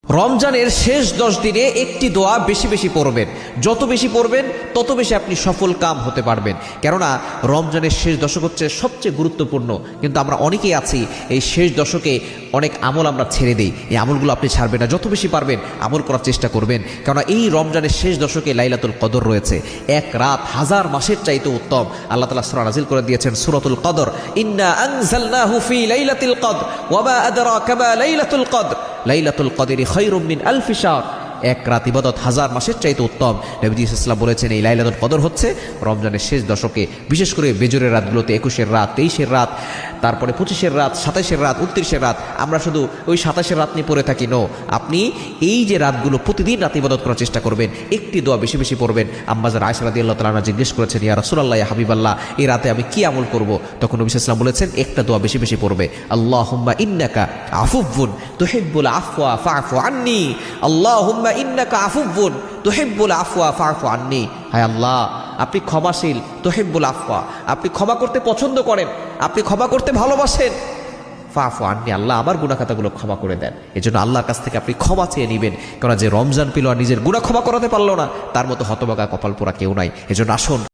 রমজানের শেষ 10 দিনে একটি দোয়া বেশি বেশি পড়বেন। যত বেশি পড়বেন তত বেশি আপনি সফল কাম হতে পারবেন। কেননা রমজানের শেষ দশক হচ্ছে সবচেয়ে গুরুত্বপূর্ণ, কিন্তু আমরা অনেকেই আছি এই শেষ দশকে অনেক আমল আমরা ছেড়ে দিই। এই আমলগুলো আপনি ছাড়বেন না, যত বেশি পারবেন আমল করার চেষ্টা করবেন। কেননা এই রমজানের শেষ দশকে লাইলাতুল কদর রয়েছে। এক রাত 1000 মাসের চাইতে উত্তম। আল্লাহ তাআলা সূরা নাজিল করে দিয়েছেন সূরাতুল কদর, ইন্না আনজালনাহু ফি লাইলাতিল কদর ওয়া মা আদরাকা মা লাইলাতুল কদর লাইলাতুল কদরি খায়রুম মিন আলফি শাহর। এক রাত ইবাদত 1000 মাসের চাইতে উত্তম। নবীজি সাল্লাল্লাহু বলেছেন এই লাইলাতুল কদর হচ্ছে রমজানের শেষ দশকে, বিশেষ করে বেজরের রাতগুলোতে, 21-এর রাত, 23-এর রাত, তারপরে 25-এর রাত, 27-এর রাত, 29-এর রাত। আমরা শুধু ওই 27-এর রাত নিয়ে পড়ে থাকি। আপনি এই যে রাতগুলো প্রতিদিন রাত ইবাদত করার চেষ্টা করবেন, একটি দোয়া বেশি বেশি পড়বেন। আম্মাজান আয়েশা রাদিয়াল্লাহু তাআলা আনহা জিজ্ঞেস করেছেন, ইয়া রাসূলুল্লাহ, ইয়া হাবিবাল্লাহ, এই রাতে আমি কি আমল করব? তখন নবী সাল্লাল্লাহু আলাইহি ওয়াসাল্লাম বলেছেন একটা দোয়া বেশি বেশি পড়বে, আল্লাহুম্মা ইন্নাকা আফুবুন তুহিব্বুল আফওয়া ফা'ফু আন্নী, আল্লাহুম্মা ইন্নাকা আফুবুন তুহিব্বুল আফওয়া ফা'ফু আন্নী। হায় আল্লাহ, আপনি ক্ষমাশীল, তুহিব্বুল আফওয়া, আপনি ক্ষমা করতে পছন্দ করেন, আপনি ক্ষমা করতে ভালোবাসেন। ফাফু আন্নি, আল্লাহ আমার গুনাহ খাতাগুলো ক্ষমা করে দেন। এজন্য আল্লাহর কাছ থেকে আপনি ক্ষমা চেয়ে নেবেন। কারণ যে রমজান পেল আর নিজের গুনাহ ক্ষমা করাতে পারলো না, তার মতো হতভাগা কপাল পোড়া কেউ নাই। এজন্য আসুন